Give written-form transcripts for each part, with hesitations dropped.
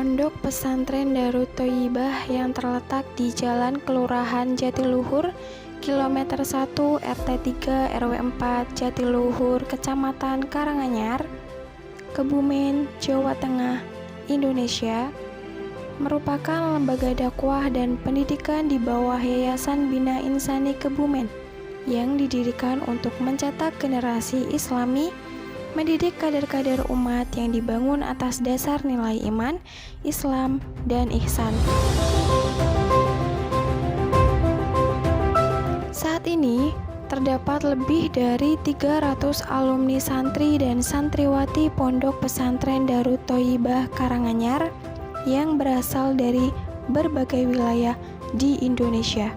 Pondok Pesantren Darut Thoyibah yang terletak di Jalan Kelurahan Jatiluhur, Kilometer 1 RT 3 RW 4 Jatiluhur, Kecamatan Karanganyar, Kebumen, Jawa Tengah, Indonesia, merupakan lembaga dakwah dan pendidikan di bawah Yayasan Bina Insani Kebumen yang didirikan untuk mencetak generasi Islami, mendidik kader-kader umat yang dibangun atas dasar nilai iman, Islam, dan ihsan. Saat ini, terdapat lebih dari 300 alumni santri dan santriwati Pondok Pesantren Darut Thoyibah Karanganyar yang berasal dari berbagai wilayah di Indonesia.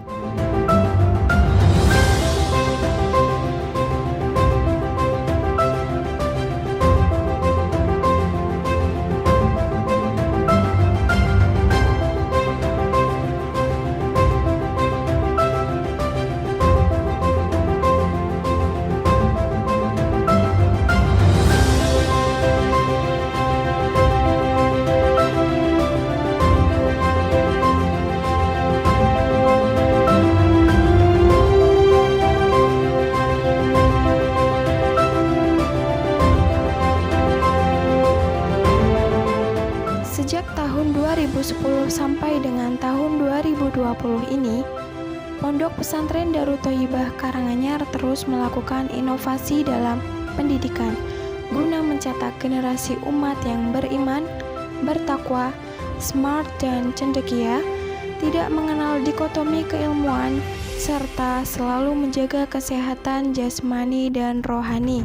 Sejak tahun 2010 sampai dengan tahun 2020 ini, Pondok Pesantren Darut Thoyibah Karanganyar terus melakukan inovasi dalam pendidikan guna mencetak generasi umat yang beriman, bertakwa, smart dan cendekia, tidak mengenal dikotomi keilmuan, serta selalu menjaga kesehatan jasmani dan rohani.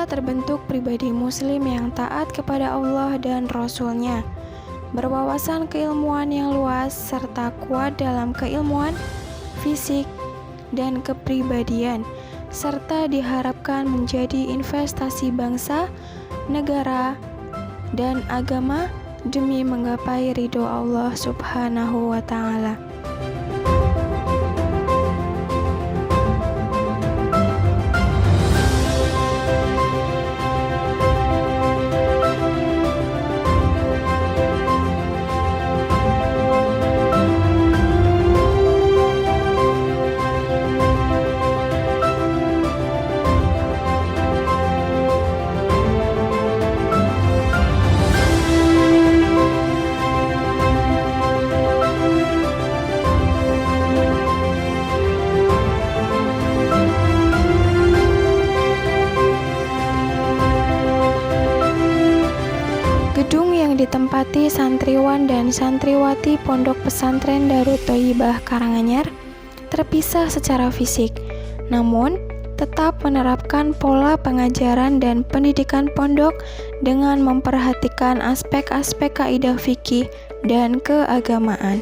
Terbentuk pribadi muslim yang taat kepada Allah dan Rasul-Nya, berwawasan keilmuan yang luas, serta kuat dalam keilmuan, fisik, dan kepribadian, serta diharapkan menjadi investasi bangsa, negara, dan agama demi menggapai ridho Allah Subhanahu wa Ta'ala. Gedung yang ditempati santriwan dan santriwati Pondok Pesantren Darut Thoyibah Karanganyar terpisah secara fisik, namun tetap menerapkan pola pengajaran dan pendidikan pondok dengan memperhatikan aspek-aspek kaidah fikih dan keagamaan.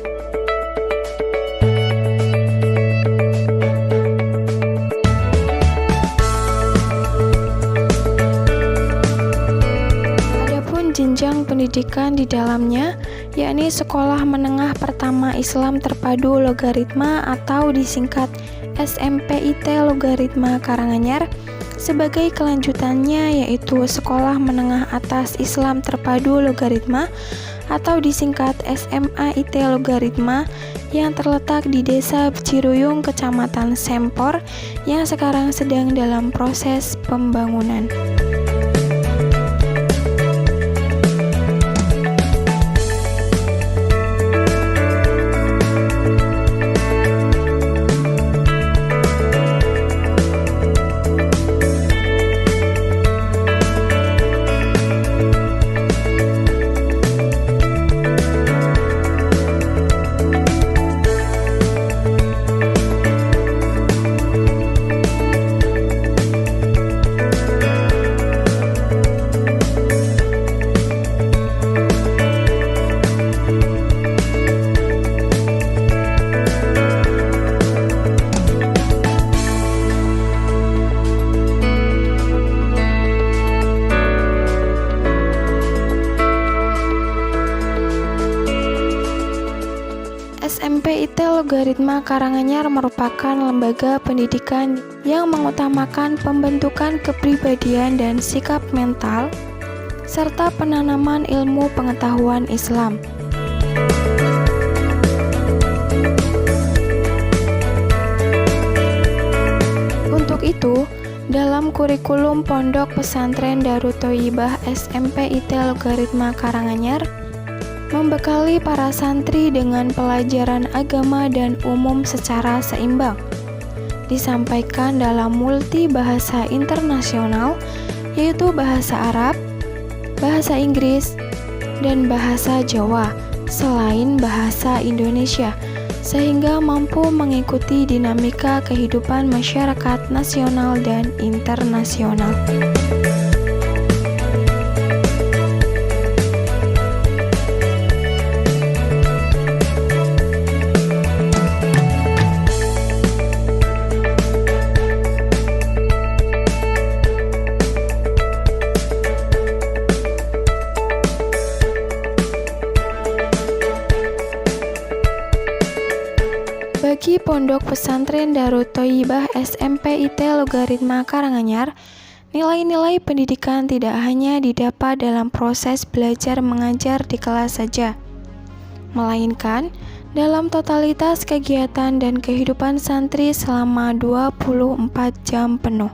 Jenjang pendidikan di dalamnya, yakni Sekolah Menengah Pertama Islam Terpadu Logaritma atau disingkat SMPIT Logaritma Karanganyar, sebagai kelanjutannya yaitu Sekolah Menengah Atas Islam Terpadu Logaritma atau disingkat SMAIT Logaritma yang terletak di Desa Ciruyung, Kecamatan Sempor, yang sekarang sedang dalam proses pembangunan. SMP IT Logaritma Karanganyar merupakan lembaga pendidikan yang mengutamakan pembentukan kepribadian dan sikap mental, serta penanaman ilmu pengetahuan Islam. Untuk itu, dalam kurikulum Pondok Pesantren Darut Thoyibah SMP IT Logaritma Karanganyar membekali para santri dengan pelajaran agama dan umum secara seimbang. Disampaikan dalam multi bahasa internasional, yaitu bahasa Arab, bahasa Inggris, dan bahasa Jawa, selain bahasa Indonesia, sehingga mampu mengikuti dinamika kehidupan masyarakat nasional dan internasional. Bagi Pondok Pesantren Darut Thoyibah SMP IT Logaritma Karanganyar, nilai-nilai pendidikan tidak hanya didapat dalam proses belajar mengajar di kelas saja, melainkan dalam totalitas kegiatan dan kehidupan santri selama 24 jam penuh.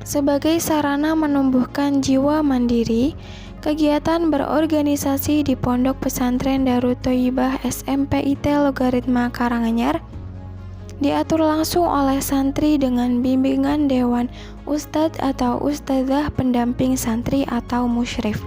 Sebagai sarana menumbuhkan jiwa mandiri, kegiatan berorganisasi di Pondok Pesantren Darut Thoyibah SMP IT Logaritma Karanganyar diatur langsung oleh santri dengan bimbingan Dewan Ustadz atau Ustadzah pendamping santri atau musyrif.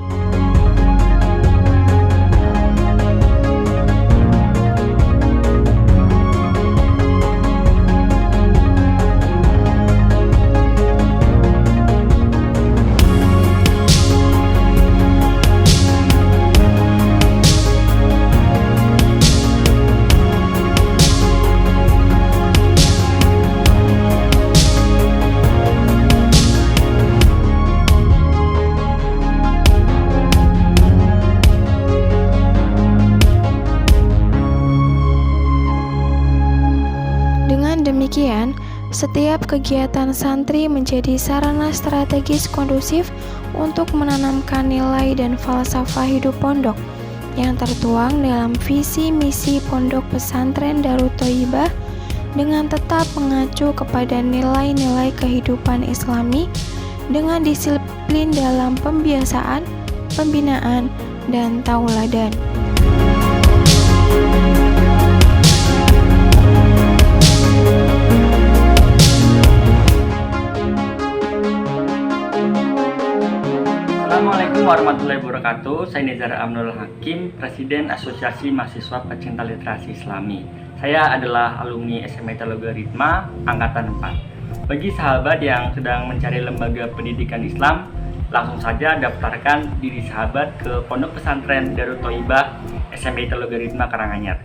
Demikian, setiap kegiatan santri menjadi sarana strategis kondusif untuk menanamkan nilai dan falsafah hidup pondok yang tertuang dalam visi misi Pondok Pesantren Darut Thoyibah dengan tetap mengacu kepada nilai-nilai kehidupan Islami dengan disiplin dalam pembiasaan, pembinaan, dan tauladan. Assalamualaikum warahmatullahi wabarakatuh. Saya Nizar Amnul Hakim, Presiden Asosiasi Mahasiswa Pecinta Literasi Islami. Saya adalah alumni SMA Logaritma Angkatan 4. Bagi sahabat yang sedang mencari lembaga pendidikan Islam, langsung saja daftarkan diri sahabat ke Pondok Pesantren Darut Thoyibah SMA Logaritma Karanganyar.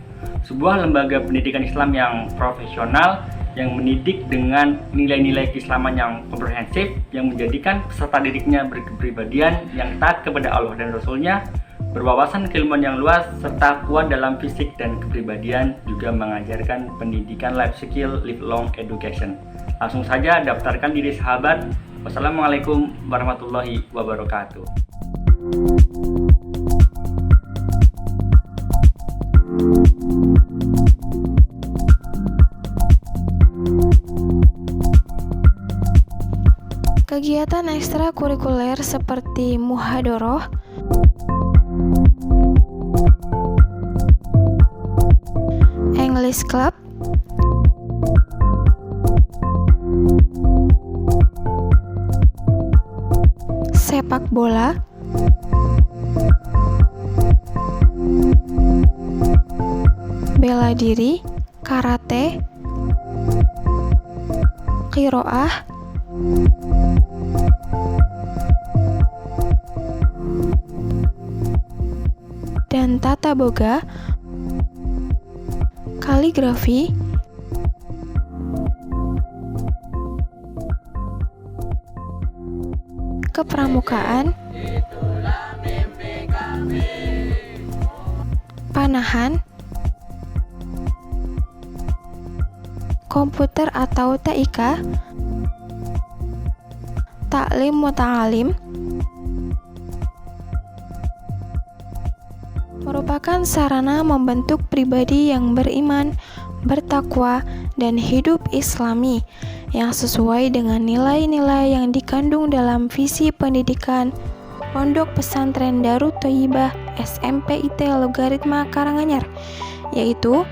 Sebuah lembaga pendidikan Islam yang profesional, yang mendidik dengan nilai-nilai keislaman yang komprehensif, yang menjadikan peserta didiknya berkepribadian yang taat kepada Allah dan Rasul-Nya, berwawasan keilmuan yang luas, serta kuat dalam fisik dan kepribadian, juga mengajarkan pendidikan life skill, lifelong education. Langsung saja daftarkan diri sahabat. Wassalamualaikum warahmatullahi wabarakatuh. Kegiatan ekstrakurikuler seperti muhadoroh, English Club, sepak bola, bela diri, karate, qiraah, dan tata boga, kaligrafi, kepramukaan, panahan, komputer atau TIK, Taklim Muta'alim, merupakan sarana membentuk pribadi yang beriman, bertakwa, dan hidup islami yang sesuai dengan nilai-nilai yang dikandung dalam visi pendidikan Pondok Pesantren Darut Thoyibah SMPIT Logaritma Karanganyar, yaitu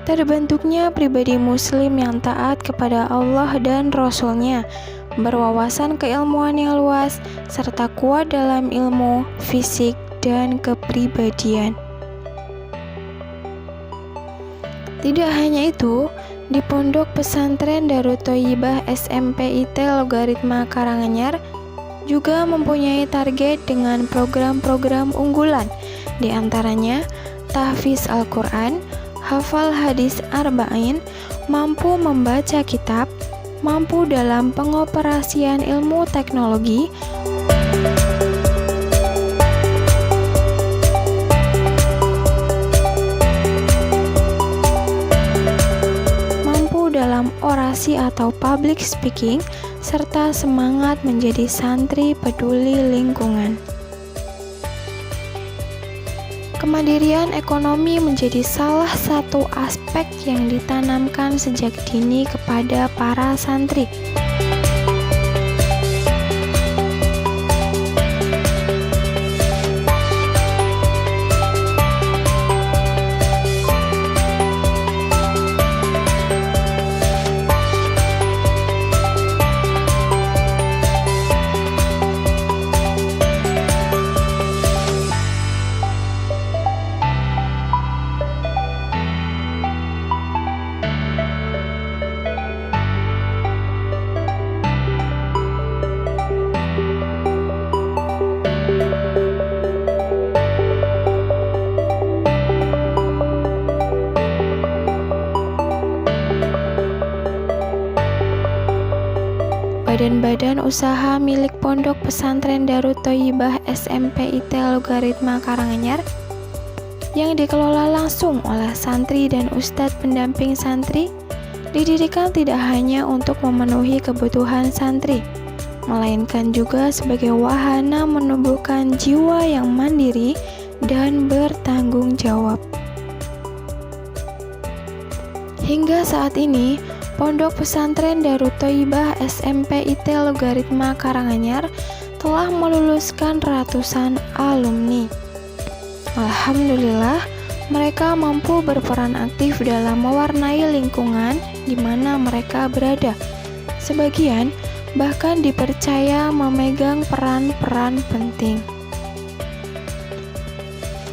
terbentuknya pribadi muslim yang taat kepada Allah dan Rasul-Nya, berwawasan keilmuan yang luas, serta kuat dalam ilmu, fisik, dan kepribadian. Tidak hanya itu, di Pondok Pesantren Darut Thoyibah SMPIT Logaritma Karanganyar juga mempunyai target dengan program-program unggulan, di antaranya tahfiz Al-Quran, hafal hadis arba'in, mampu membaca kitab, mampu dalam pengoperasian ilmu teknologi, mampu dalam orasi atau public speaking, serta semangat menjadi santri peduli lingkungan. Kemandirian ekonomi menjadi salah satu aspek yang ditanamkan sejak dini kepada para santri. Badan-badan usaha milik Pondok Pesantren Darut Thoyibah SMPIT Logaritma Karanganyar yang dikelola langsung oleh santri dan ustadz pendamping santri didirikan tidak hanya untuk memenuhi kebutuhan santri, melainkan juga sebagai wahana menumbuhkan jiwa yang mandiri dan bertanggung jawab. Hingga saat ini, Pondok Pesantren Darut Thoyibah SMPIT Logaritma Karanganyar telah meluluskan ratusan alumni. Alhamdulillah, mereka mampu berperan aktif dalam mewarnai lingkungan di mana mereka berada. Sebagian bahkan dipercaya memegang peran-peran penting.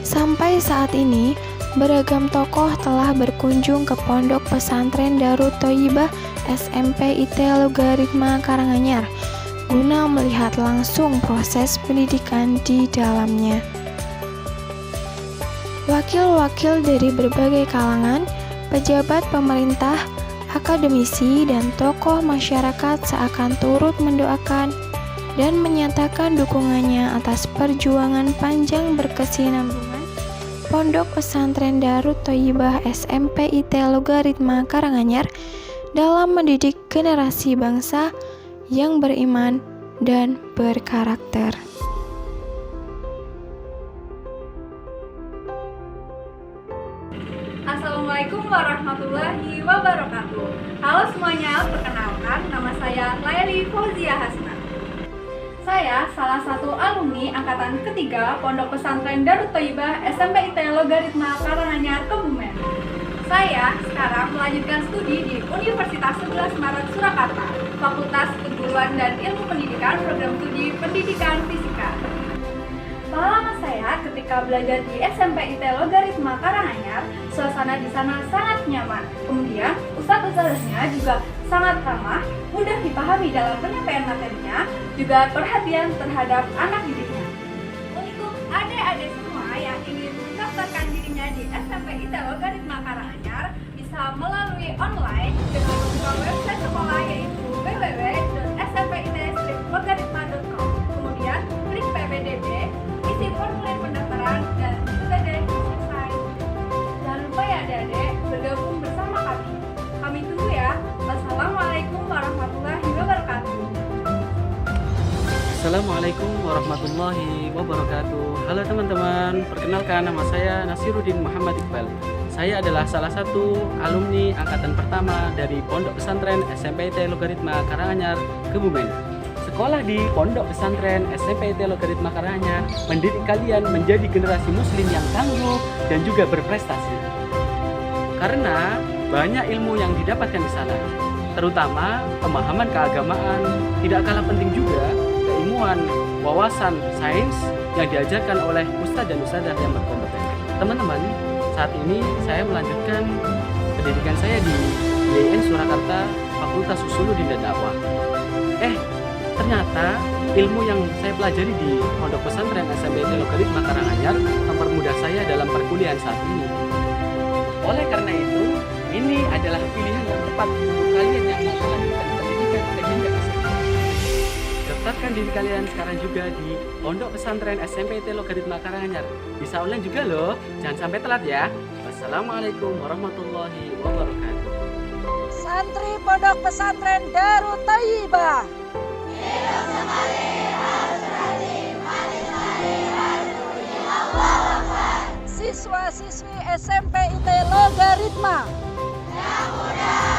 Sampai saat ini, beragam tokoh telah berkunjung ke Pondok Pesantren Darut Thoyibah SMPIT Logaritma Karanganyar guna melihat langsung proses pendidikan di dalamnya. Wakil-wakil dari berbagai kalangan, pejabat pemerintah, akademisi, dan tokoh masyarakat seakan turut mendoakan dan menyatakan dukungannya atas perjuangan panjang berkesinambungan Pondok Pesantren Darut Thoyibah SMPIT Logaritma Karanganyar dalam mendidik generasi bangsa yang beriman dan berkarakter. Assalamualaikum warahmatullahi wabarakatuh. Halo semuanya, perkenalkan nama saya Layali Fauzia Hasna. Saya salah satu alumni angkatan ketiga Pondok Pesantren Darut Thoyibah SMPIT Logaritma Karanganyar Kebumen. Saya sekarang melanjutkan studi di Universitas 11 Maret Surakarta, Fakultas Keguruan dan Ilmu Pendidikan, Program Studi Pendidikan Fisika. Pengalaman saya ketika belajar di SMPIT Logaritma Karanganyar, suasana di sana sangat nyaman. Kemudian, ustadz-ustadznya juga sangat ramah, mudah dipahami dalam penyampaian materinya, juga perhatian terhadap anak didiknya. Untuk adik-adik semua yang ingin mendaftarkan dirinya di SMPIT Logaritma Karanganyar, bisa melalui online dengan membuka website sekolah yaitu www.smpit-logaritma.com. Kemudian, klik PPDB, isi formulir pendaftaran, dan sudah deh, selesai. Jangan lupa ya adik-adik, bergabung bersama kami. Kami tunggu ya. Assalamualaikum warahmatullahi wabarakatuh. Halo teman-teman, perkenalkan nama saya Nasiruddin Muhammad Iqbal. Saya adalah salah satu alumni angkatan pertama dari Pondok Pesantren SMPT Logaritma Karanganyar, Kebumen. Sekolah di Pondok Pesantren SMPT Logaritma Karanganyar mendidik kalian menjadi generasi muslim yang tangguh dan juga berprestasi. Karena banyak ilmu yang didapatkan di sana, terutama pemahaman keagamaan, tidak kalah penting juga keilmuan, wawasan, sains yang diajarkan oleh ustadz dan ustadzah yang berkompeten. Teman-teman, saat ini saya melanjutkan pendidikan saya di IAIN Surakarta, Fakultas Usuluddin dan Dakwah. Ternyata ilmu yang saya pelajari di Pondok Pesantren SMPT Logaritma Karanganyar mempermudah saya dalam perkuliahan saat ini. Oleh karena itu, ini adalah pilihan yang tepat untuk kalian yang mau melanjutkan pendidikan ke jenjang SMA. Daftarkan diri kalian sekarang juga di Pondok Pesantren SMPT Logaritma Karanganyar. Bisa online juga loh, jangan sampai telat ya. Wassalamualaikum warahmatullahi wabarakatuh. Santri Pondok Pesantren Darut Thayyibah. Siswa-siswi SMP IT Logaritma. Yang muda